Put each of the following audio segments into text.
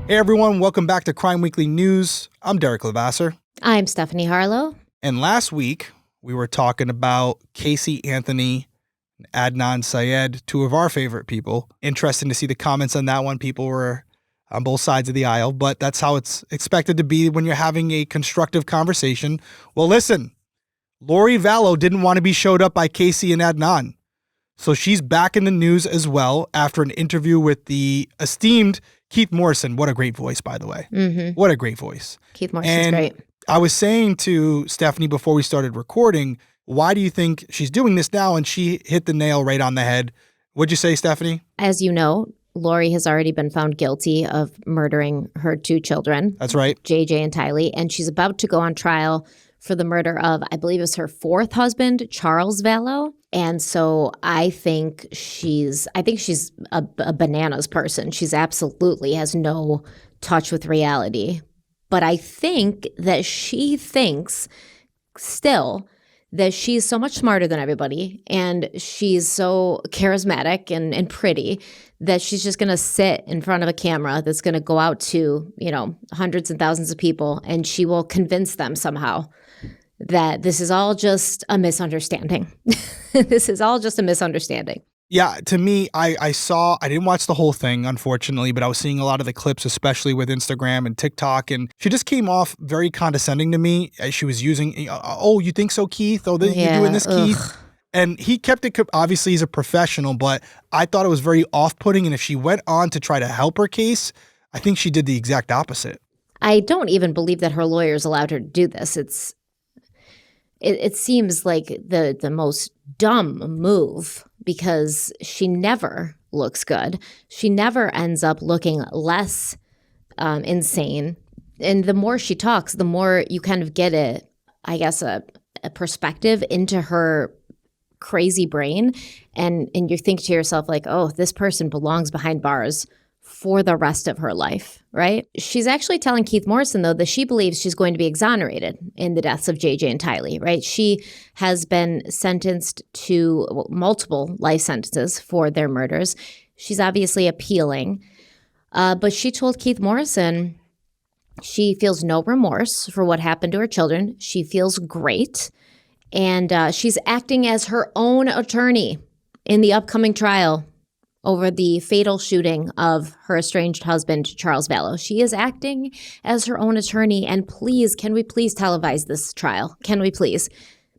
Hey everyone, welcome back to Crime Weekly News. I'm Derek Levasseur. I'm Stephanie Harlow. And last week, we were talking about Casey Anthony and Adnan Syed, two of our favorite people. Interesting to see the comments on that one. People were on both sides of the aisle, but that's how it's expected to be when you're having a constructive conversation. Well, listen, Lori Vallow didn't want to be showed up by Casey and Adnan. So she's back in the news as well after an interview with the esteemed Keith Morrison. What a great voice, by the way. Mm-hmm. What a great voice. Keith Morrison's great. I was saying to Stephanie before we started recording, why do you think she's doing this now? And she hit the nail right on the head. What'd you say, Stephanie? As you know, Lori has already been found guilty of murdering her two children. That's right. JJ and Tylee. And she's about to go on trial for the murder of, I believe it was her fourth husband, Charles Vallow. And so I think she's a bananas person. She's absolutely has no touch with reality. But I think that she thinks still that she's so much smarter than everybody and she's so charismatic and pretty that she's just going to sit in front of a camera that's going to go out to, hundreds and thousands of people, and she will convince them somehow that this is all just a misunderstanding. This is all just a misunderstanding. Yeah, to me, I didn't watch the whole thing, unfortunately, but I was seeing a lot of the clips, especially with Instagram and TikTok, and she just came off very condescending to me as she was using, oh, you think so, Keith? Oh, you're doing this, Keith? And he kept it, obviously he's a professional, but I thought it was very off-putting, and if she went on to try to help her case, I think she did the exact opposite. I don't even believe that her lawyers allowed her to do this. It seems like the most dumb move because she never looks good. She never ends up looking less insane. And the more she talks, the more you kind of get a perspective into her crazy brain. And you think to yourself like, oh, this person belongs behind bars for the rest of her life, right? She's actually telling Keith Morrison, though, that she believes she's going to be exonerated in the deaths of JJ and Tylee, right? She has been sentenced to multiple life sentences for their murders. She's obviously appealing, but she told Keith Morrison she feels no remorse for what happened to her children. She feels great, and she's acting as her own attorney in the upcoming trial over the fatal shooting of her estranged husband, Charles Vallow. She is acting as her own attorney, and please, can we please televise this trial? Can we please?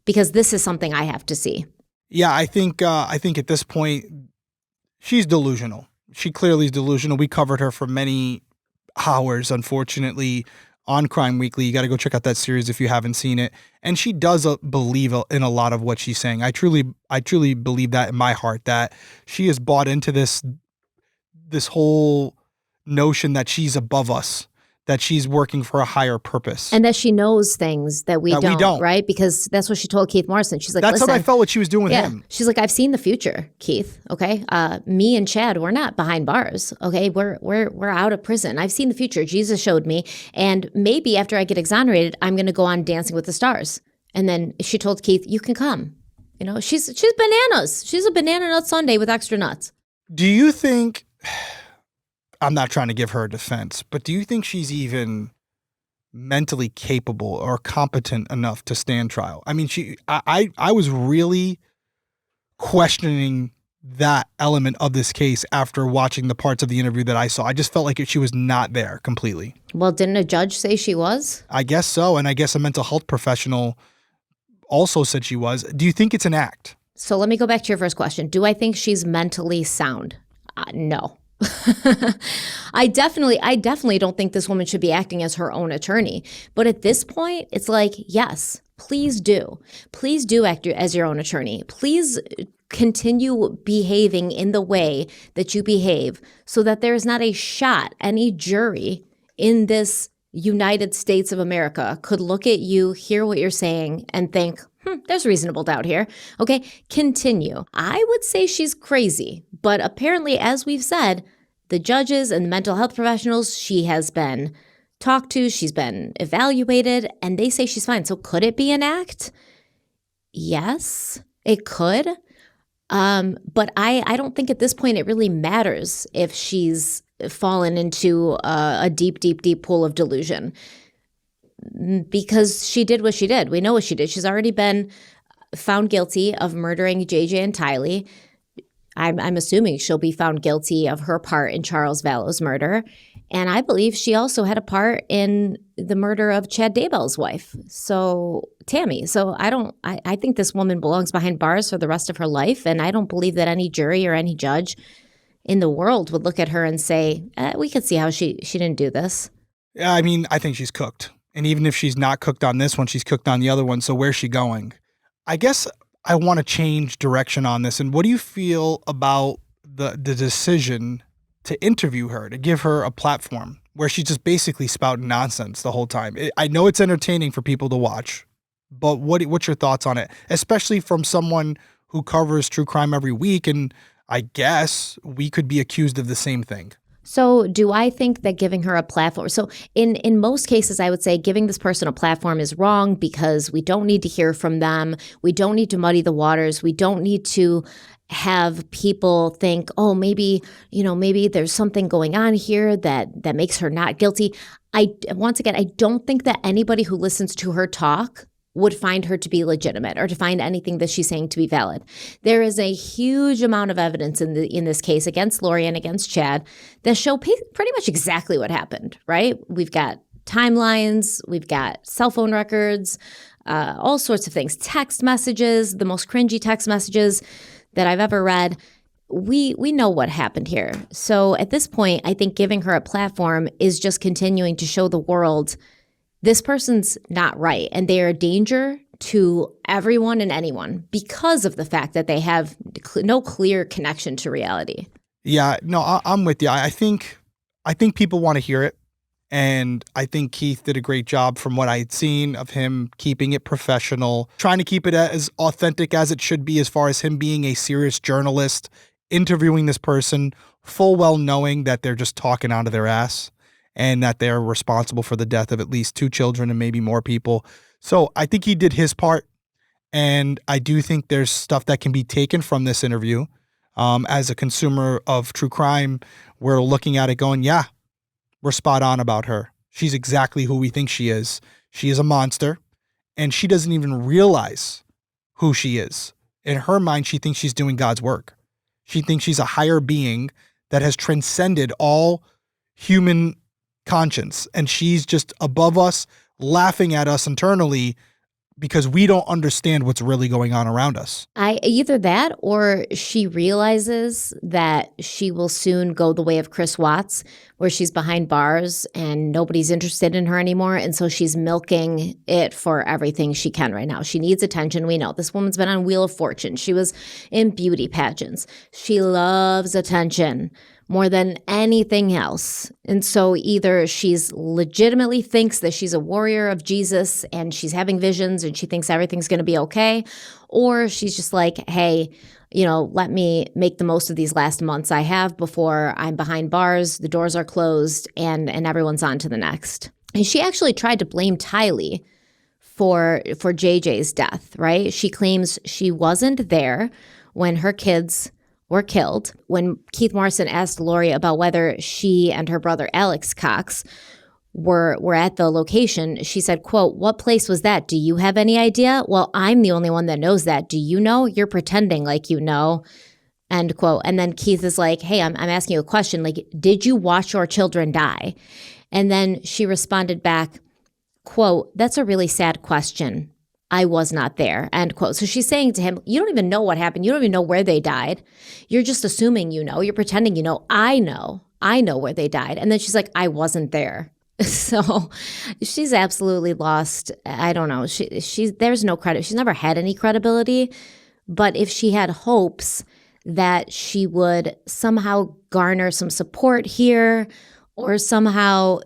Because this is something I have to see. Yeah, I think at this point, she's delusional. She clearly is delusional. We covered her for many hours, unfortunately, on Crime Weekly. You got to go check out that series if you haven't seen it. And she does believe in a lot of what she's saying. I truly believe that in my heart, that she has bought into this whole notion that she's above us, that she's working for a higher purpose. And that she knows things that we don't, right? Because that's what she told Keith Morrison. She's like, that's what I felt what she was doing with him. She's like, I've seen the future, Keith, okay? Me and Chad, we're not behind bars, okay? We're out of prison. I've seen the future. Jesus showed me. And maybe after I get exonerated, I'm going to go on Dancing with the Stars. And then she told Keith, you can come. She's bananas. She's a banana nut sundae with extra nuts. Do you think... I'm not trying to give her a defense, but do you think she's even mentally capable or competent enough to stand trial? I mean, I was really questioning that element of this case after watching the parts of the interview that I saw. I just felt like she was not there completely. Well, didn't a judge say she was? I guess so. And I guess a mental health professional also said she was. Do you think it's an act? So let me go back to your first question. Do I think she's mentally sound? No. I definitely don't think this woman should be acting as her own attorney. But at this point, it's like, yes, please do. Please do act as your own attorney. Please continue behaving in the way that you behave so that there is not a shot any jury in this United States of America could look at you, hear what you're saying, and think, there's reasonable doubt here. Okay, continue. I would say she's crazy, but apparently, as we've said, the judges and the mental health professionals she has been talked to, she's been evaluated, and they say she's fine. So could it be an act? Yes, it could. But I don't think at this point it really matters if she's fallen into a deep, deep, deep pool of delusion because she did what she did. We know what she did. She's already been found guilty of murdering JJ and Tylee. I'm assuming she'll be found guilty of her part in Charles Vallow's murder. And I believe she also had a part in the murder of Chad Daybell's wife, Tammy. So I think this woman belongs behind bars for the rest of her life. And I don't believe that any jury or any judge in the world would look at her and say, we could see how she didn't do this. Yeah, I mean, I think she's cooked. And even if she's not cooked on this one, she's cooked on the other one. So where's she going? I guess I want to change direction on this. And what do you feel about the decision to interview her, to give her a platform where she's just basically spouting nonsense the whole time? I know it's entertaining for people to watch, but what's your thoughts on it? Especially from someone who covers true crime every week, and I guess we could be accused of the same thing. So do I think that giving her a platform, so in most cases, I would say giving this person a platform is wrong because we don't need to hear from them. We don't need to muddy the waters. We don't need to have people think, oh, maybe there's something going on here that makes her not guilty. Once again, I don't think that anybody who listens to her talk would find her to be legitimate or to find anything that she's saying to be valid. There is a huge amount of evidence in this case against Lori and against Chad that show pretty much exactly what happened, right? We've got timelines, we've got cell phone records, all sorts of things, text messages, the most cringy text messages that I've ever read. We know what happened here. So at this point, I think giving her a platform is just continuing to show the world this person's not right, and they are a danger to everyone and anyone because of the fact that they have no clear connection to reality. Yeah, no, I'm with you. I think people want to hear it, and I think Keith did a great job from what I had seen of him keeping it professional, trying to keep it as authentic as it should be as far as him being a serious journalist, interviewing this person, full well knowing that they're just talking out of their ass, and that they're responsible for the death of at least 2 children and maybe more people. So I think he did his part, and I do think there's stuff that can be taken from this interview. As a consumer of true crime, we're looking at it going, yeah, we're spot on about her. She's exactly who we think she is. She is a monster, and she doesn't even realize who she is. In her mind, she thinks she's doing God's work. She thinks she's a higher being that has transcended all human conscience, and she's just above us, laughing at us internally because we don't understand what's really going on around us. Either that, or she realizes that she will soon go the way of Chris Watts, where she's behind bars and nobody's interested in her anymore, and so she's milking it for everything she can right now. She needs attention. We know this woman's been on Wheel of Fortune. She was in beauty pageants. She loves attention more than anything else. And so either she's legitimately thinks that she's a warrior of Jesus and she's having visions and she thinks everything's going to be okay, or she's just like, hey, let me make the most of these last months I have before I'm behind bars, the doors are closed, and everyone's on to the next. And she actually tried to blame Tylee for JJ's death, right? She claims she wasn't there when her kids were killed. When Keith Morrison asked Lori about whether she and her brother Alex Cox were at the location, she said, quote, "What place was that? Do you have any idea? Well, I'm the only one that knows that. Do you know? You're pretending like you know." End quote. And then Keith is like, hey, I'm asking you a question. Like, did you watch your children die? And then she responded back, quote, "That's a really sad question. I was not there," end quote. So she's saying to him, you don't even know what happened. You don't even know where they died. You're just assuming you know. You're pretending you know. I know where they died. And then she's like, I wasn't there. So she's absolutely lost. I don't know. There's no credit. She's never had any credibility. But if she had hopes that she would somehow garner some support here, or somehow,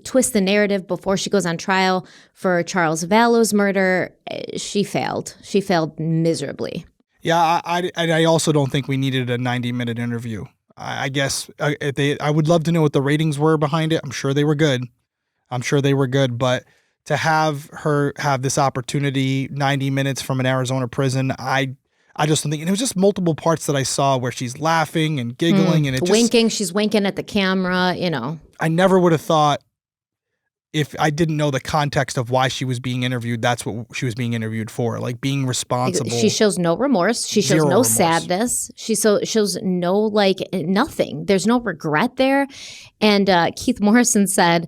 twist the narrative before she goes on trial for Charles Vallow's murder, she failed. She failed miserably. Yeah, I also don't think we needed a 90-minute interview. I guess I would love to know what the ratings were behind it. I'm sure they were good. But to have her have this opportunity, 90 minutes from an Arizona prison, I I just don't think, and it was just multiple parts that I saw where she's laughing and giggling and it just winking. She's winking at the camera, I never would have thought, if I didn't know the context of why she was being interviewed, that's what she was being interviewed for, like being responsible. She shows no remorse. She shows no sadness. She shows no nothing. There's no regret there. And Keith Morrison said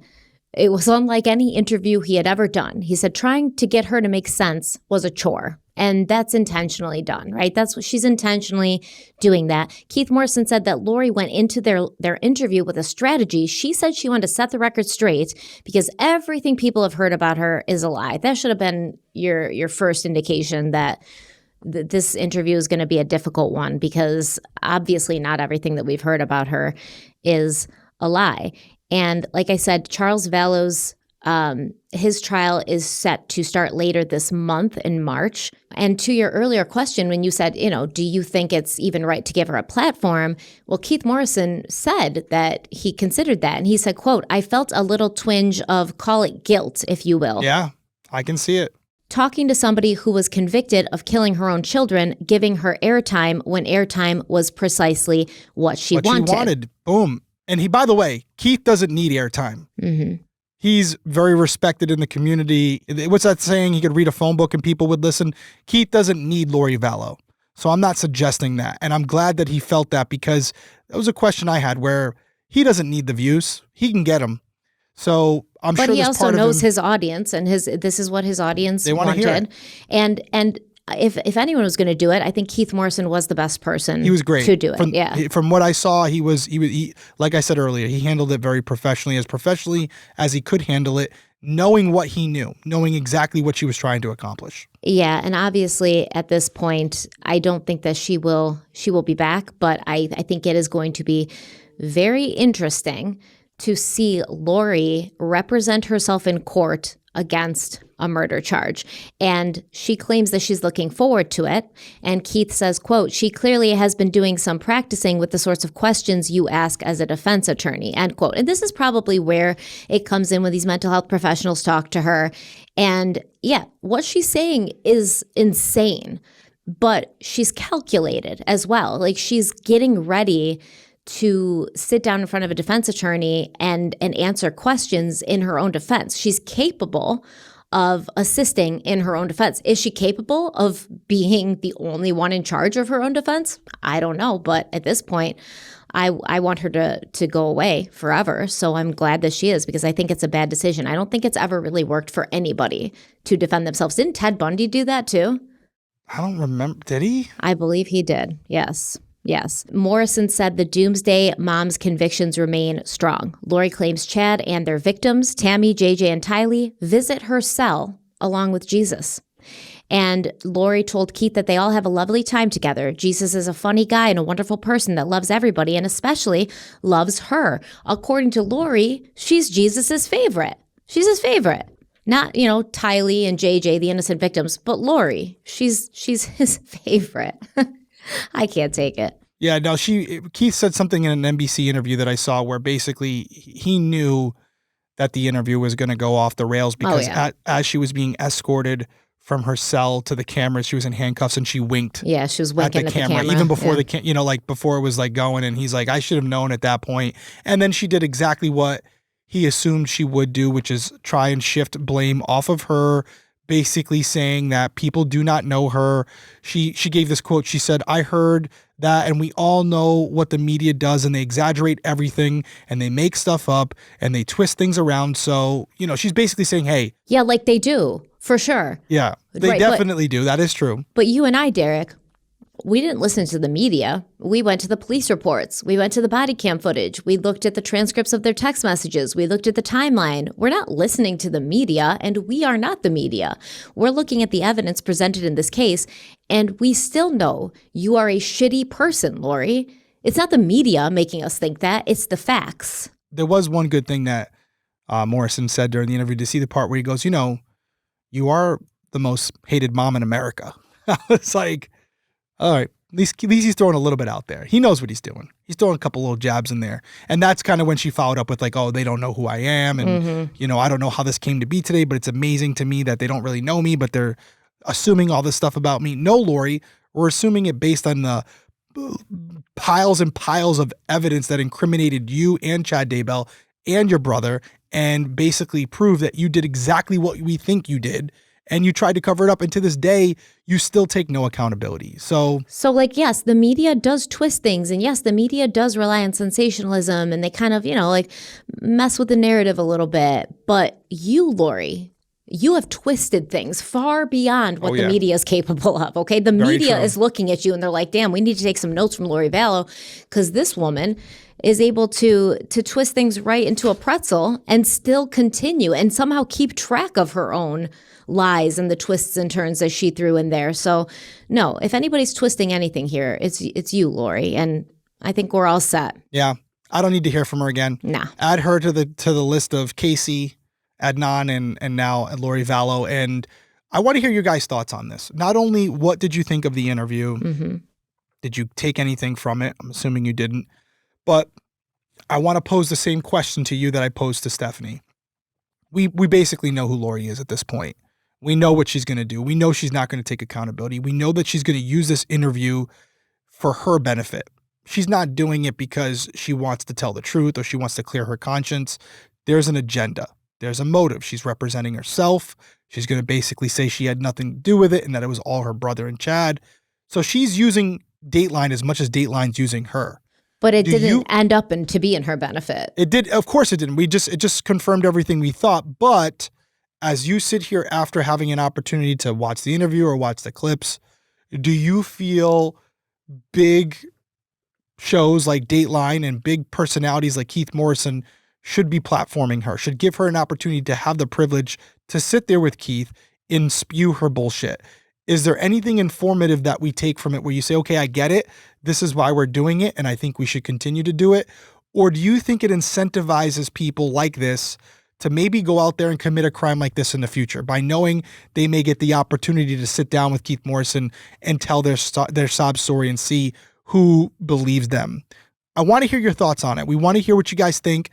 it was unlike any interview he had ever done. He said trying to get her to make sense was a chore. And that's intentionally done, right? That's what she's intentionally doing that. Keith Morrison said that Lori went into their interview with a strategy. She said she wanted to set the record straight because everything people have heard about her is a lie. That should have been your first indication that this interview is going to be a difficult one, because obviously not everything that we've heard about her is a lie. And like I said, Charles Vallow's his trial is set to start later this month in March. And to your earlier question, when you said, do you think it's even right to give her a platform? Well, Keith Morrison said that he considered that. And he said, quote, "I felt a little twinge of, call it guilt, if you will. Yeah, I can see it. Talking to somebody who was convicted of killing her own children, giving her airtime when airtime was precisely what she wanted. Boom. And he, by the way, Keith doesn't need airtime. Mm-hmm. He's very respected in the community. What's that saying? He could read a phone book and people would listen. Keith doesn't need Lori Vallow. So I'm not suggesting that. And I'm glad that he felt that, because that was a question I had where he doesn't need the views. He can get them. So I'm sure But he also knows him, his audience, and this is what his audience wanted. Hear it. And if anyone was going to do it, I think Keith Morrison was the best person. He was great to do it. From what I saw, he like I said earlier, he handled it very professionally as he could handle it, knowing what he knew, knowing exactly what she was trying to accomplish. Yeah, and obviously at this point, I don't think that she will be back, but I think it is going to be very interesting to see Lori represent herself in court against a murder charge. And she claims that she's looking forward to it. And Keith says, quote, "She clearly has been doing some practicing with the sorts of questions you ask as a defense attorney," end quote. And this is probably where it comes in when these mental health professionals talk to her. And yeah, what she's saying is insane, but she's calculated as well. Like, she's getting ready to sit down in front of a defense attorney and answer questions in her own defense. She's capable of assisting in her own defense. Is she capable of being the only one in charge of her own defense? I don't know. But at this point, I want her to go away forever. So I'm glad that she is, because I think it's a bad decision. I don't think it's ever really worked for anybody to defend themselves. Didn't Ted Bundy do that too? I don't remember. Did he? I believe he did. Yes. Morrison said the Doomsday Mom's convictions remain strong. Lori claims Chad and their victims, Tammy, JJ, and Tylee, visit her cell along with Jesus. And Lori told Keith that they all have a lovely time together. Jesus is a funny guy and a wonderful person that loves everybody and especially loves her. According to Lori, she's Jesus's favorite. She's his favorite. Not, Tylee and JJ, the innocent victims, but Lori. She's his favorite. I can't take it. Yeah, no, Keith said something in an NBC interview that I saw where basically he knew that the interview was going to go off the rails because as she was being escorted from her cell to the cameras, she was in handcuffs and she winked. Yeah, she was winking at the camera. Even before before it was like going, and he's like, I should have known at that point. And then she did exactly what he assumed she would do, which is try and shift blame off of her, basically saying that people do not know her. She gave this quote. She said, "I heard that, and we all know what the media does, and they exaggerate everything, and they make stuff up, and they twist things around." So, she's basically saying, hey. Yeah, like they do, for sure. Yeah, they definitely do. That is true. But you and I, Derek, we didn't listen to the media. We went to the police reports. We went to the body cam footage. We looked at the transcripts of their text messages. We looked at the timeline. We're not listening to the media, and we are not the media. We're looking at the evidence presented in this case, and we still know you are a shitty person, Lori. It's not the media making us think that. It's the facts. There was one good thing that Morrison said during the interview, to see the part where he goes, you are the most hated mom in America. I was like, all right, at least he's throwing a little bit out there. He knows what he's doing. He's throwing a couple little jabs in there. And that's kind of when she followed up with like, oh, they don't know who I am. And, I don't know how this came to be today, but it's amazing to me that they don't really know me, but they're assuming all this stuff about me. No, Lori, We're assuming it based on the piles and piles of evidence that incriminated you and Chad Daybell and your brother, and basically prove that you did exactly what we think you did, and you tried to cover it up. And to this day, you still take no accountability. So like, yes, the media does twist things. And yes, the media does rely on sensationalism, and they kind of, like mess with the narrative a little bit. But you, Lori, you have twisted things far beyond what the media is capable of, okay? The media is looking at you and they're like, damn, we need to take some notes from Lori Vallow, because this woman is able to twist things right into a pretzel and still continue and somehow keep track of her own lies and the twists and turns that she threw in there. So no, if anybody's twisting anything here, it's you, Lori, and I think we're all set. Yeah, I don't need to hear from her again. Nah. Add her to the list of Casey, Adnan, and now Lori Vallow. And I want to hear your guys' thoughts on this. Not only what did you think of the interview, did you take anything from it? I'm assuming you didn't. But I want to pose the same question to you that I posed to Stephanie. We basically know who Lori is at this point. We know what she's going to do. We know she's not going to take accountability. We know that she's going to use this interview for her benefit. She's not doing it because she wants to tell the truth or she wants to clear her conscience. There's an agenda. There's a motive. She's representing herself. She's going to basically say she had nothing to do with it and that it was all her brother and Chad. So she's using Dateline as much as Dateline's using her. But it didn't end up to be in her benefit. It did. Of course it didn't. It just confirmed everything we thought. But as you sit here after having an opportunity to watch the interview or watch the clips, do you feel big shows like Dateline and big personalities like Keith Morrison should be platforming her, should give her an opportunity to have the privilege to sit there with Keith and spew her bullshit? Is there anything informative that we take from it where you say, okay, I get it. This is why we're doing it, and I think we should continue to do it? Or do you think it incentivizes people like this to maybe go out there and commit a crime like this in the future by knowing they may get the opportunity to sit down with Keith Morrison and tell their sob story and see who believes them? I want to hear your thoughts on it. We want to hear what you guys think.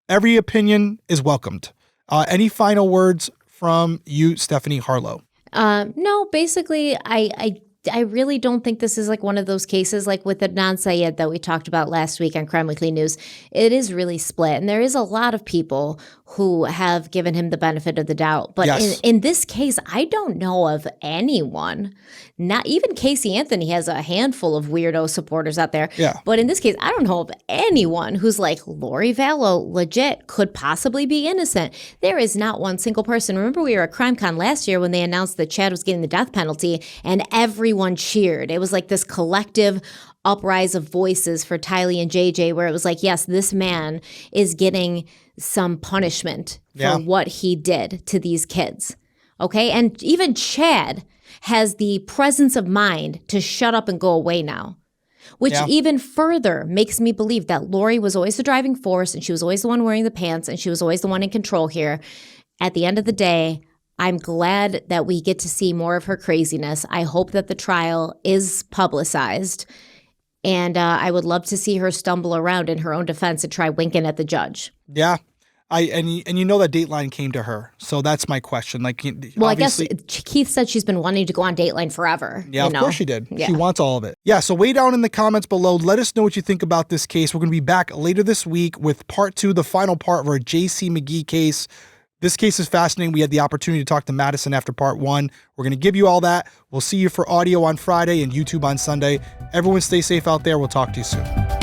Every opinion is welcomed. Any final words from you, Stephanie Harlow? No, basically, I really don't think this is like one of those cases like with Adnan Syed that we talked about last week on Crime Weekly News. It is really split, and there is a lot of people who have given him the benefit of the doubt. But in this case, I don't know of anyone, not even Casey Anthony has a handful of weirdo supporters out there. Yeah. But in this case, I don't know of anyone who's like, Lori Vallow legit could possibly be innocent. There is not one single person. Remember, we were at CrimeCon last year when they announced that Chad was getting the death penalty, and everyone cheered. It was like this collective uprise of voices for Tylee and JJ, where it was like, yes, this man is getting some punishment for what he did to these kids. Okay. And even Chad has the presence of mind to shut up and go away now, which even further makes me believe that Lori was always the driving force, and she was always the one wearing the pants, and she was always the one in control here. At the end of the day, I'm glad that we get to see more of her craziness. I hope that the trial is publicized, and I would love to see her stumble around in her own defense and try winking at the judge. Yeah. And you know that Dateline came to her, so that's my question. Like, well, I guess Keith said she's been wanting to go on Dateline forever. Yeah, of course she did. Yeah. She wants all of it. Yeah, so way down in the comments below, let us know what you think about this case. We're going to be back later this week with part 2, the final part of our J.C. McGee case. This case is fascinating. We had the opportunity to talk to Madison after part 1. We're going to give you all that. We'll see you for audio on Friday and YouTube on Sunday. Everyone stay safe out there. We'll talk to you soon.